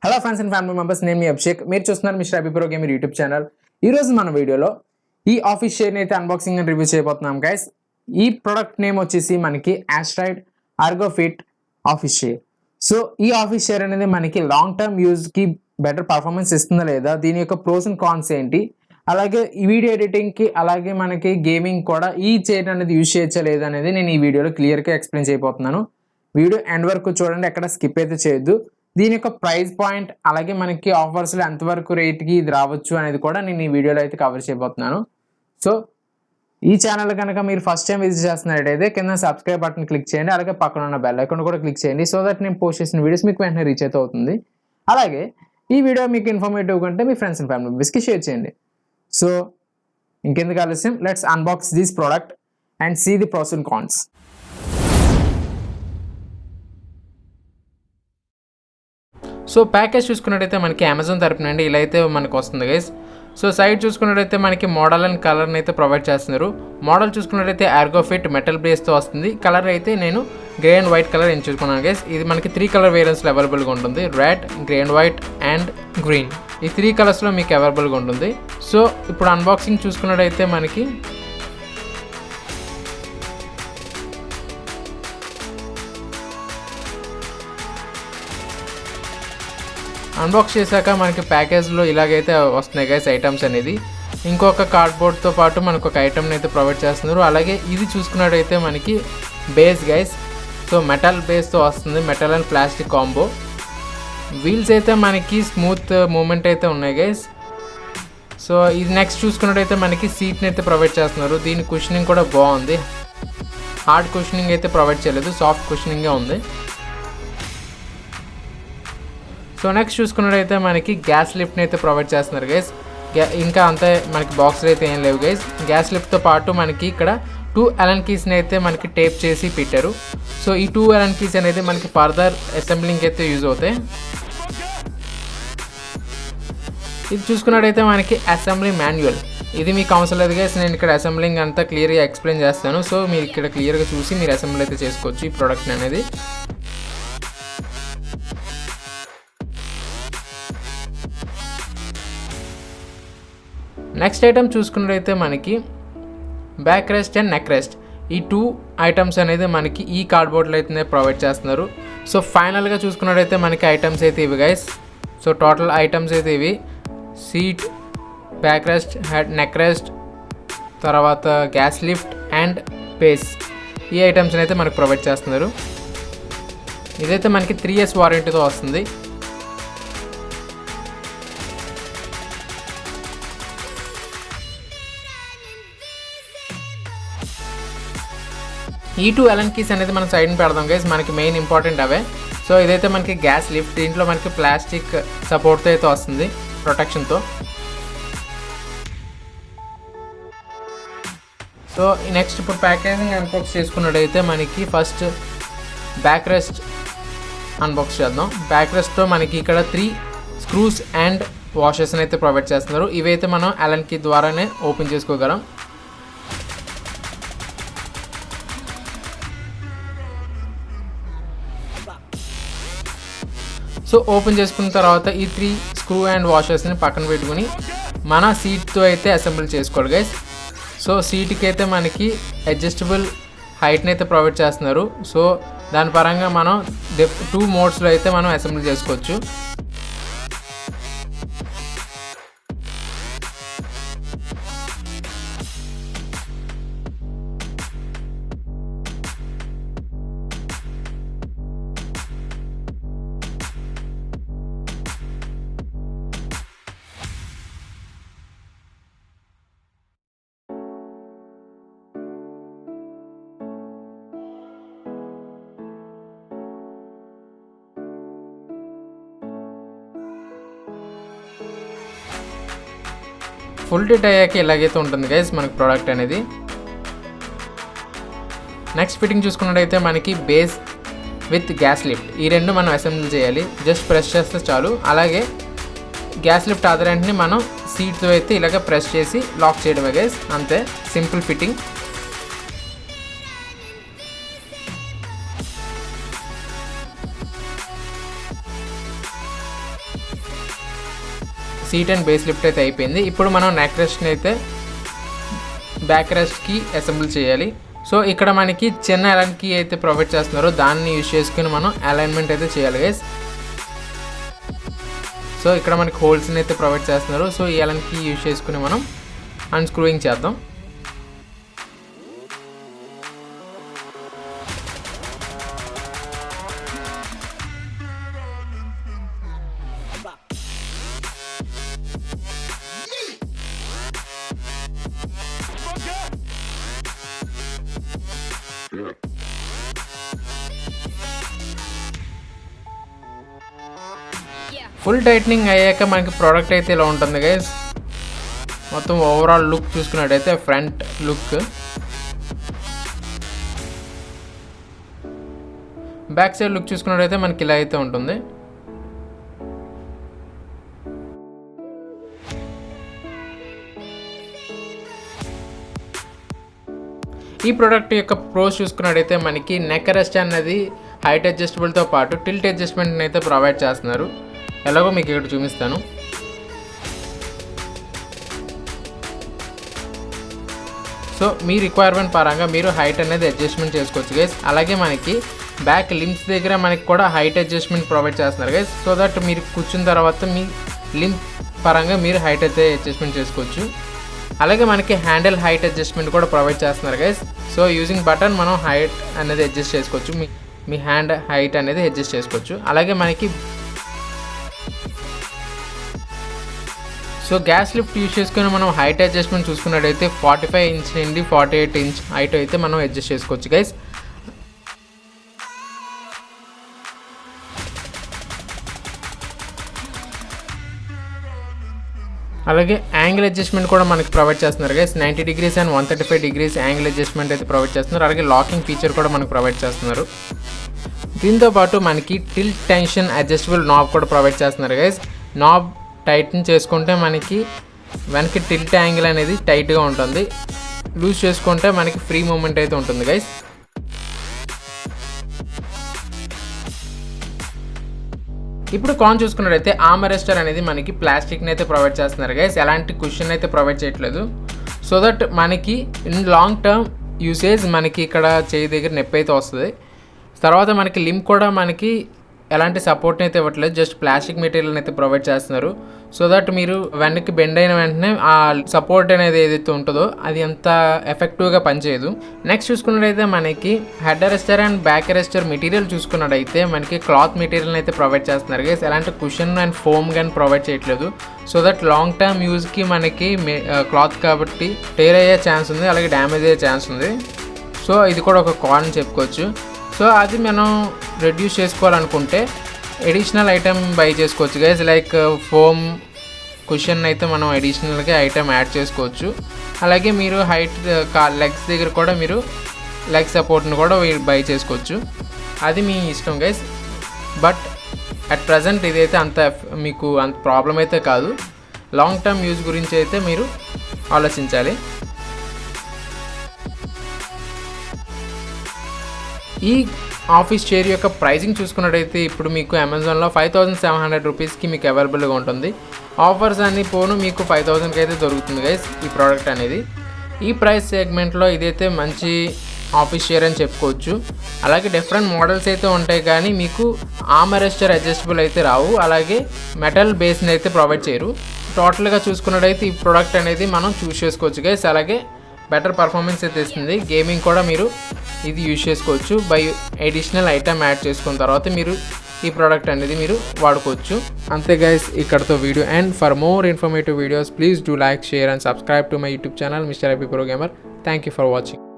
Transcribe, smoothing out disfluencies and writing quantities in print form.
Hello friends and family members, నేను మీ అభిషేక్. మీరు చూస్తున్నారు MrAbhi Pro Gamer YouTube channel. ఈరోజు మన వీడియోలో ఈ ఆఫీస్ చైర్ని అయితే అన్బాక్సింగ్ అండ్ రివ్యూ చేయబోతున్నాం గైస్. ఈ ప్రోడక్ట్ నేమ్ వచ్చేసి మనకి Astride Ergofit office chair. So ఈ ఆఫీస్ చైర్ అనేది మనకి లాంగ్ టర్మ్ యూజ్కి బెటర్ పర్ఫార్మెన్స్ ఇస్తుందా లేదా, దీని యొక్క ప్రోస్ అండ్ కాన్స్ ఏంటి, అలాగే ఈ వీడియో ఎడిటింగ్కి అలాగే మనకి గేమింగ్ కూడా ఈ చైర్ అనేది యూజ్ చేయొచ్చా లేదా అనేది నేను ఈ వీడియోలో క్లియర్గా ఎక్స్ప్లెయిన్ చేయబోతున్నాను. వీడియో ఎండ్ వరకు చూడండి, ఎక్కడ స్కిప్ అయితే చేయొద్దు. దీని యొక్క ప్రైస్ పాయింట్ అలాగే మనకి ఆఫర్స్లో ఎంతవరకు రేట్కి ఇది రావచ్చు అనేది కూడా నేను ఈ వీడియోలో అయితే కవర్ చేయబోతున్నాను. సో ఈ ఛానల్ కనుక మీరు ఫస్ట్ టైం విజిట్ చేస్తున్నట్టయితే కింద సబ్స్క్రైబ్ బటన్ క్లిక్ చేయండి, అలాగే పక్కన ఉన్న బెల్ ఐకాన్ కూడా క్లిక్ చేయండి. సో దట్ నేను పోస్ట్ చేసిన వీడియోస్ మీకు వెంటనే రీచ్ అయితే అవుతుంది. అలాగే ఈ వీడియో మీకు ఇన్ఫర్మేటివ్ ఉంటే మీ ఫ్రెండ్స్ అండ్ ఫ్యామిలీ మెంబర్స్కి షేర్ చేయండి. సో ఇంకెందుకు ఆలస్యం, let's unbox this product and see the pros and cons. So package చూసుకున్నట్టయితే మనకి అమెజాన్ తరపున అండి ఇలా అయితే మనకు వస్తుంది గైస్. సో సైడ్ చూసుకున్నట్టయితే మనకి మోడల్ అండ్ కలర్ని అయితే ప్రొవైడ్ చేస్తున్నారు. మోడల్ చూసుకున్నట్టయితే ఎర్గోఫిట్ మెటల్ బేస్తో వస్తుంది. కలర్ అయితే నేను గ్రే అండ్ వైట్ కలర్ ఎంచుకున్నాను గైస్. ఇది మనకి 3 కలర్ వేరియంట్స్లో అవైలబుల్గా ఉంటుంది. Red, grey and white and green. ఈ 3 కలర్స్లో మీకు అవైలబుల్గా ఉంటుంది. సో ఇప్పుడు అన్బాక్సింగ్ చూసుకున్నట్టయితే మనకి అన్బాక్స్ చేశాక మనకి ప్యాకేజ్లో ఇలాగైతే వస్తున్నాయి గైస్ ఐటమ్స్ అనేది. ఇంకొక కార్డ్బోర్డ్తో పాటు మనకు ఒక ఐటమ్ని అయితే ప్రొవైడ్ చేస్తున్నారు. అలాగే ఇది చూసుకున్నట్టయితే మనకి బేస్ గైస్. సో మెటల్ బేస్తో వస్తుంది, metal and plastic combo. Wheels అయితే మనకి స్మూత్ మూమెంట్ అయితే ఉన్నాయి గైస్. సో ఇది నెక్స్ట్ చూసుకున్నట్టయితే మనకి సీట్ని అయితే ప్రొవైడ్ చేస్తున్నారు. దీని కుషనింగ్ కూడా బాగుంది. హార్డ్ కుషనింగ్ అయితే ప్రొవైడ్ చేయలేదు, సాఫ్ట్ కుషనింగే ఉంది. సో నెక్స్ట్ చూసుకున్నట్టయితే మనకి గ్యాస్ లిఫ్ట్ని అయితే ప్రొవైడ్ చేస్తున్నారు గైస్. ఇంకా అంతే మనకి బాక్స్లు అయితే ఏం లేవు గైస్. గ్యాస్ లిఫ్ట్తో పాటు మనకి ఇక్కడ 2 Allen కీస్ని అయితే మనకి టేప్ చేసి పెట్టారు. సో ఈ 2 Allen కీస్ అనేది మనకి ఫర్దర్ అసెంబ్లింగ్ అయితే యూజ్ అవుతాయి. ఇది చూసుకున్నట్టయితే మనకి అసెంబ్లీ మాన్యువల్. ఇది మీకు అవసరం లేదు గైస్, నేను ఇక్కడ అసెంబ్లింగ్ అంతా క్లియర్గా ఎక్స్ప్లెయిన్ చేస్తాను. సో మీరు ఇక్కడ క్లియర్గా చూసి మీరు అసెంబ్లీ అయితే చేసుకోవచ్చు ఈ ప్రోడక్ట్ అనేది. నెక్స్ట్ ఐటమ్ చూసుకున్నట్టయితే మనకి back rest and neck rest. ఈ 2 ఐటమ్స్ అనేది మనకి ఈ కార్డ్బోర్డ్లో అయితే ప్రొవైడ్ చేస్తున్నారు. సో ఫైనల్గా చూసుకున్నట్టయితే మనకి ఐటమ్స్ అయితే ఇవి గైస్. సో టోటల్ ఐటమ్స్ అయితే ఇవి: seat, back rest, head, neck rest, తర్వాత గ్యాస్ లిఫ్ట్ అండ్ బేస్. ఈ ఐటమ్స్ని అయితే మనకు ప్రొవైడ్ చేస్తున్నారు. ఇదైతే మనకి 3 years వారంటీతో వస్తుంది. ఈ 2 Allen కీస్ అనేది మనం సైడ్ని పెడదాం గైస్, మనకి మెయిన్ ఇంపార్టెంట్ అవే. సో ఇదైతే మనకి గ్యాస్ లిఫ్ట్. దీంట్లో మనకి ప్లాస్టిక్ సపోర్ట్తో అయితే వస్తుంది, ప్రొటెక్షన్తో. సో నెక్స్ట్ ఇప్పుడు ప్యాకేజింగ్ అన్బాక్స్ చేసుకున్నట్టయితే మనకి ఫస్ట్ బ్యాక్ రెస్ట్ అన్బాక్స్ చేద్దాం. బ్యాక్ రెస్ట్తో మనకి ఇక్కడ 3 స్క్రూస్ అండ్ వాషెస్ని అయితే ప్రొవైడ్ చేస్తున్నారు. ఇవైతే మనం Allen కీ ద్వారానే ఓపెన్ చేసుకోగలం. సో ఓపెన్ చేసుకున్న తర్వాత ఈ 3 స్క్రూ అండ్ వాషర్స్ని పక్కన పెట్టుకుని మన సీట్తో అయితే అసెంబుల్ చేసుకోవాలి గైస్. సో సీట్కి అయితే మనకి అడ్జస్టబుల్ హైట్ని అయితే ప్రొవైడ్ చేస్తున్నారు. సో దాని పరంగా మనం 2 మోడ్స్లో అయితే మనం అసెంబుల్ చేసుకోవచ్చు. ఫుల్ డేట్ అయ్యాక ఇలాగైతే ఉంటుంది గైస్ మనకి ప్రోడక్ట్ అనేది. నెక్స్ట్ ఫిట్టింగ్ చూసుకున్నట్టయితే మనకి బేస్ విత్ గ్యాస్ లిఫ్ట్ ఈ 2 మనం అసెంబ్లీ చేయాలి. జస్ట్ ప్రెస్ చేస్తే చాలు. అలాగే గ్యాస్ లిఫ్ట్ ఆధారాన్ని మనం సీట్తో అయితే ఇలాగ ప్రెస్ చేసి లాక్ చేయడమే గైస్, అంతే. Simple fitting. Seat and base lift అయితే అయిపోయింది. ఇప్పుడు మనం నెక్ రెస్ట్ని అయితే బ్యాక్ రెస్ట్కి అసెంబుల్ చేయాలి. సో ఇక్కడ మనకి చిన్న అలైన్ కీ అయితే ప్రొవైడ్ చేస్తున్నారో దాన్ని యూజ్ చేసుకుని మనం అలైన్మెంట్ అయితే చేయాలి గైస్. సో ఇక్కడ మనకి హోల్స్ని అయితే ప్రొవైడ్ చేస్తున్నారు. సో ఈ అలైన్ కీ యూజ్ చేసుకుని మనం అన్స్క్రూయింగ్ చేద్దాం. ఫుల్ టైట్నింగ్ అయ్యాక మనకి ప్రోడక్ట్ అయితే ఇలా ఉంటుంది గైస్. మొత్తం ఓవరాల్ లుక్ చూసుకున్నట్టయితే front look, back side look చూసుకున్నట్టయితే మనకి ఇలా అయితే ఉంటుంది. ఈ ప్రోడక్ట్ యొక్క ప్రోస్ చూసుకున్నట్టయితే మనకి నెక్ రెస్ట్ అనేది హైట్ అడ్జస్టబుల్తో పాటు టిల్ట్ అడ్జస్ట్మెంట్ని అయితే ప్రొవైడ్ చేస్తున్నారు. ఎలాగో మీకు ఇక్కడ చూపిస్తాను. సో మీ రిక్వైర్మెంట్ పరంగా మీరు హైట్ అనేది అడ్జస్ట్మెంట్ చేసుకోవచ్చు గైస్. అలాగే మనకి బ్యాక్ లింబ్స్ దగ్గర మనకి కూడా హైట్ అడ్జస్ట్మెంట్ ప్రొవైడ్ చేస్తున్నారు గైస్. సో దట్ మీరు కూర్చున్న తర్వాత మీ లింబ్ పరంగా మీరు హైట్ అయితే అడ్జస్ట్మెంట్ చేసుకోవచ్చు. అలాగే మనకి హ్యాండిల్ హైట్ అడ్జస్ట్మెంట్ కూడా ప్రొవైడ్ చేస్తున్నారు గైస్. సో యూజింగ్ బటన్ మనం హైట్ అనేది అడ్జస్ట్ చేసుకోవచ్చు, మీ హ్యాండ్ హైట్ అనేది అడ్జస్ట్ చేసుకోవచ్చు. అలాగే మనకి సో గ్యాస్ లిఫ్ట్ యూజ్ చేసుకుని మనం హైట్ అడ్జస్ట్మెంట్ చూసుకున్నట్టయితే 45 ఇంచ్ నుండి 48 ఇంచ్ హైట్ అయితే మనం అడ్జస్ట్ చేసుకోవచ్చు గైస్. అలాగే యాంగిల్ అడ్జస్ట్మెంట్ కూడా మనకి ప్రొవైడ్ చేస్తున్నారు guys. 90 degrees and 135 degrees angle adjustment అయితే ప్రొవైడ్ చేస్తున్నారు. అలాగే లాకింగ్ ఫీచర్ కూడా మనకు ప్రొవైడ్ చేస్తున్నారు. దీంతోపాటు మనకి టిల్ట్ టెన్షన్ అడ్జస్టబుల్ నాబ్ కూడా ప్రొవైడ్ చేస్తున్నారు గైస్. నాబ్ టైట్ని చేసుకుంటే మనకి వెనక్కి టిల్ట్ యాంగిల్ అనేది టైట్గా ఉంటుంది, లూజ్ చేసుకుంటే మనకి ఫ్రీ మూమెంట్ అయితే ఉంటుంది గైస్. ఇప్పుడు కాన్ చూసుకున్నట్టయితే ఆర్మ్ రెస్టర్ అనేది మనకి ప్లాస్టిక్ని అయితే ప్రొవైడ్ చేస్తున్నారు గైస్. ఎలాంటి కుషన్ అయితే ప్రొవైడ్ చేయట్లేదు. సో దట్ మనకి ఇన్ లాంగ్ టర్మ్ యూసేజ్ మనకి ఇక్కడ చేయి దగ్గర నొప్పి అయితే వస్తుంది. తర్వాత మనకి లింబ్ కూడా మనకి ఎలాంటి సపోర్ట్ని అయితే ఇవ్వట్లేదు, జస్ట్ ప్లాస్టిక్ మెటీరియల్ని అయితే ప్రొవైడ్ చేస్తున్నారు. సో దట్ మీరు వెనక్కి బెండ్ అయిన వెంటనే ఆ సపోర్ట్ అనేది ఏదైతే ఉంటుందో అది అంత ఎఫెక్టివ్గా పనిచేయదు. నెక్స్ట్ చూసుకున్నట్టయితే మనకి హెడ్ రెస్టర్ అండ్ బ్యాక్ రెస్టర్ మెటీరియల్ చూసుకున్నట్టయితే మనకి క్లాత్ మెటీరియల్ని అయితే ప్రొవైడ్ చేస్తున్నారు గైస్. ఎలాంటి కుషన్ అండ్ ఫోమ్ కానీ ప్రొవైడ్ చేయట్లేదు. సో దట్ లాంగ్ టర్మ్ యూజ్కి మనకి క్లాత్ కాబట్టి టేర్ అయ్యే ఛాన్స్ ఉంది, అలాగే డ్యామేజ్ అయ్యే ఛాన్స్ ఉంది. సో ఇది కూడా ఒక కాన్ చెప్పుకోవచ్చు. సో అది మనం రెడ్యూస్ చేసుకోవాలనుకుంటే ఎడిషనల్ ఐటమ్ బై చేసుకోవచ్చు గైస్. లైక్ ఫోమ్ కుషన్ అయితే మనం అడిషనల్గా ఐటమ్ యాడ్ చేసుకోవచ్చు. అలాగే మీరు హైట్ లెగ్స్ దగ్గర కూడా మీరు లెగ్ సపోర్ట్ని కూడా బై చేసుకోవచ్చు. అది మీ ఇష్టం గైస్. బట్ అట్ ప్రజెంట్ ఇదైతే మీకు అంత ప్రాబ్లం అయితే కాదు. లాంగ్ టర్మ్ యూజ్ గురించి అయితే మీరు ఆలోచించాలి. ఈ ఆఫీస్ చైర్ యొక్క ప్రైజింగ్ చూసుకున్నట్టయితే ఇప్పుడు మీకు అమెజాన్లో 5700 రూపీస్కి మీకు అవైలబుల్గా ఉంటుంది. ఆఫర్స్ అన్ని పోను మీకు 5000కి అయితే దొరుకుతుంది గైస్ ఈ ప్రోడక్ట్ అనేది. ఈ ప్రైస్ సెగ్మెంట్లో ఇదైతే మంచి ఆఫీస్ చైర్ అని చెప్పుకోవచ్చు. అలాగే డిఫరెంట్ మోడల్స్ అయితే ఉంటాయి కానీ మీకు ఆర్మ్ రెస్టర్ అడ్జస్టబుల్ అయితే రావు, అలాగే మెటల్ బేస్ని అయితే ప్రొవైడ్ చేయరు. టోటల్గా చూసుకున్నట్టయితే ఈ ప్రోడక్ట్ అనేది మనం చూస్ చేసుకోవచ్చు గైస్. అలాగే బెటర్ పర్ఫార్మెన్స్ అయితే ఇస్తుంది. గేమింగ్ కూడా మీరు ఇది యూజ్ చేసుకోవచ్చు. బై అడిషనల్ ఐటమ్ యాడ్ చేసుకున్న తర్వాత మీరు ఈ ప్రోడక్ట్ అనేది మీరు వాడుకోవచ్చు. అంతే గైస్, ఇక్కడతో video and for more informative videos please do like, share and subscribe to my YouTube channel MrAbhi Pro Gamer. Thank you for watching.